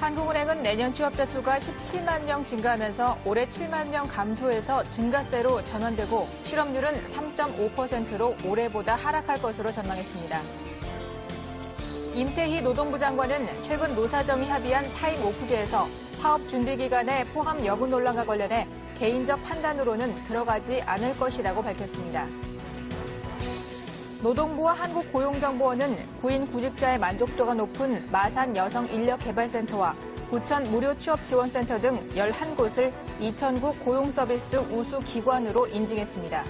한국은행은 내년 취업자 수가 17만 명 증가하면서 올해 7만 명 감소해서 증가세로 전환되고 실업률은 3.5%로 올해보다 하락할 것으로 전망했습니다. 임태희 노동부 장관은 최근 노사정이 합의한 타임오프제에서 파업 준비 기간의 포함 여부 논란과 관련해 개인적 판단으로는 들어가지 않을 것이라고 밝혔습니다. 노동부와 한국고용정보원은 구인 구직자의 만족도가 높은 마산 여성인력개발센터와 부천 무료취업지원센터 등 11곳을 2009 고용서비스 우수기관으로 인증했습니다.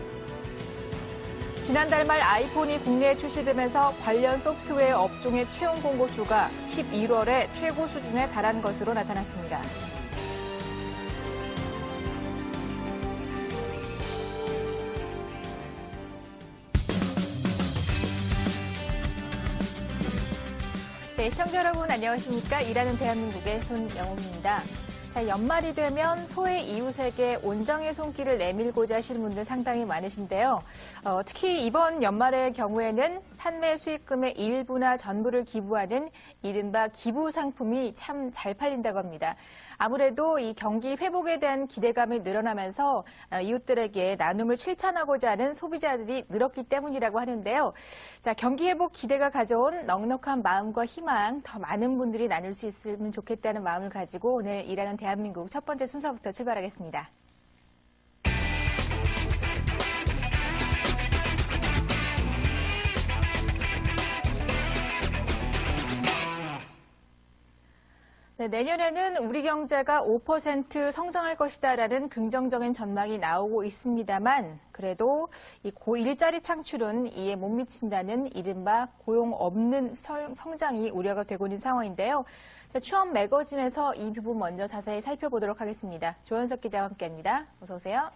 지난달 말 아이폰이 국내에 출시되면서 관련 소프트웨어 업종의 채용 공고 수가 11월에 최고 수준에 달한 것으로 나타났습니다. 네, 시청자 여러분 안녕하십니까? 일하는 대한민국의 손영웅입니다. 자, 연말이 되면 소외 이웃에게 온정의 손길을 내밀고자 하시는 분들 상당히 많으신데요. 특히 이번 연말의 경우에는 판매 수익금의 일부나 전부를 기부하는 이른바 기부 상품이 참 잘 팔린다고 합니다. 아무래도 이 경기 회복에 대한 기대감이 늘어나면서 이웃들에게 나눔을 실천하고자 하는 소비자들이 늘었기 때문이라고 하는데요. 자, 경기 회복 기대가 가져온 넉넉한 마음과 희망 더 많은 분들이 나눌 수 있으면 좋겠다는 마음을 가지고 오늘 일하는 대한민국 첫 번째 순서부터 출발하겠습니다. 네, 내년에는 우리 경제가 5% 성장할 것이다라는 긍정적인 전망이 나오고 있습니다만 그래도 이 고일자리 창출은 이에 못 미친다는 이른바 고용 없는 성장이 우려가 되고 있는 상황인데요. 자, 취업 매거진에서 이 부분 먼저 자세히 살펴보도록 하겠습니다. 조현석 기자와 함께합니다. 어서 오세요.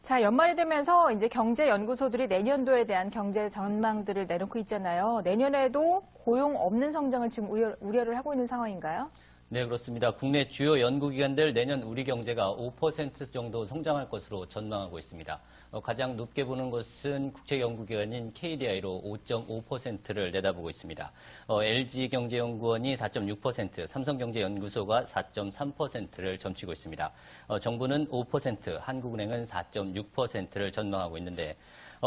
자, 연말이 되면서 이제 경제연구소들이 내년도에 대한 경제 전망들을 내놓고 있잖아요. 내년에도 고용 없는 성장을 지금 우려를 하고 있는 상황인가요? 네, 그렇습니다. 국내 주요 연구기관들 내년 우리 경제가 5% 정도 성장할 것으로 전망하고 있습니다. 가장 높게 보는 것은 국제연구기관인 KDI로 5.5%를 내다보고 있습니다. LG경제연구원이 4.6%, 삼성경제연구소가 4.3%를 점치고 있습니다. 정부는 5%, 한국은행은 4.6%를 전망하고 있는데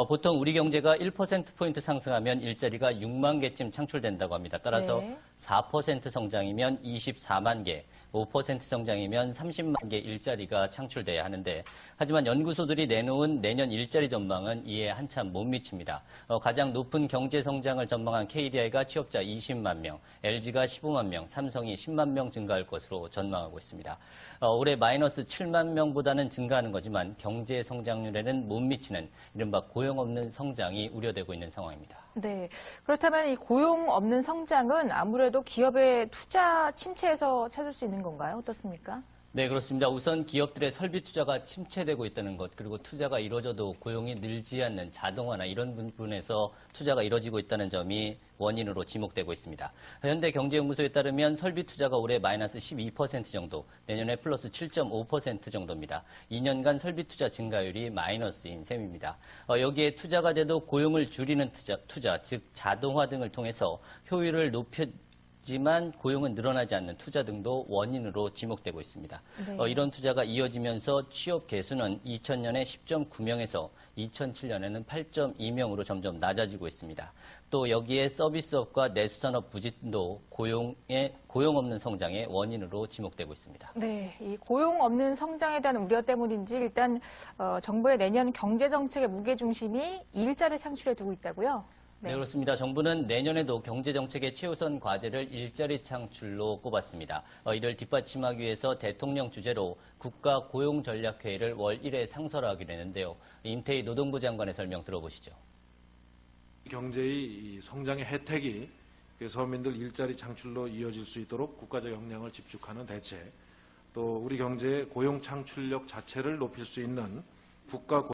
보통 우리 경제가 1%포인트 상승하면 일자리가 6만 개쯤 창출된다고 합니다. 따라서 네. 4% 성장이면 24만 개, 5% 성장이면 30만 개 일자리가 창출돼야 하는데 하지만 연구소들이 내놓은 내년 일자리 전망은 이에 한참 못 미칩니다. 가장 높은 경제 성장을 전망한 KDI가 취업자 20만 명, LG가 15만 명, 삼성이 10만 명 증가할 것으로 전망하고 있습니다. 올해 마이너스 7만 명보다는 증가하는 거지만 경제 성장률에는 못 미치는 이른바 고용 없는 성장이 우려되고 있는 상황입니다. 네, 그렇다면 이 고용 없는 성장은 아무래도 기업의 투자 침체에서 찾을 수 있는 건가요? 어떻습니까? 네, 그렇습니다. 우선 기업들의 설비 투자가 침체되고 있다는 것, 그리고 투자가 이루어져도 고용이 늘지 않는 자동화나 이런 부분에서 투자가 이루어지고 있다는 점이 원인으로 지목되고 있습니다. 현대경제연구소에 따르면 설비 투자가 올해 마이너스 12% 정도, 내년에 플러스 7.5% 정도입니다. 2년간 설비 투자 증가율이 마이너스인 셈입니다. 여기에 투자가 돼도 고용을 줄이는 투자, 즉 자동화 등을 통해서 효율을 지만 고용은 늘어나지 않는 투자 등도 원인으로 지목되고 있습니다. 네. 이런 투자가 이어지면서 취업 개수는 2000년에 10.9명에서 2007년에는 8.2명으로 점점 낮아지고 있습니다. 또 여기에 서비스업과 내수산업 부진도 고용 없는 성장의 원인으로 지목되고 있습니다. 네, 이 고용 없는 성장에 대한 우려 때문인지 일단 정부의 내년 경제정책의 무게중심이 일자리 창출에 두고 있다고요? 네, 그렇습니다. 정부는 내년에도 경제정책의 최우선 과제를 일자리 창출로 꼽았습니다. 이를 뒷받침하기 위해서 대통령 주재로 국가고용전략회의를 월 1회 상설하기로 했는데요. 임태희 노동부 장관의 설명 들어보시죠. 경제의 성장의 혜택이 서민들 일자리 창출로 이어질 수 있도록 국가적 역량을 집중하는 대책, 또 우리 경제의 고용 창출력 자체를 높일 수 있는 국가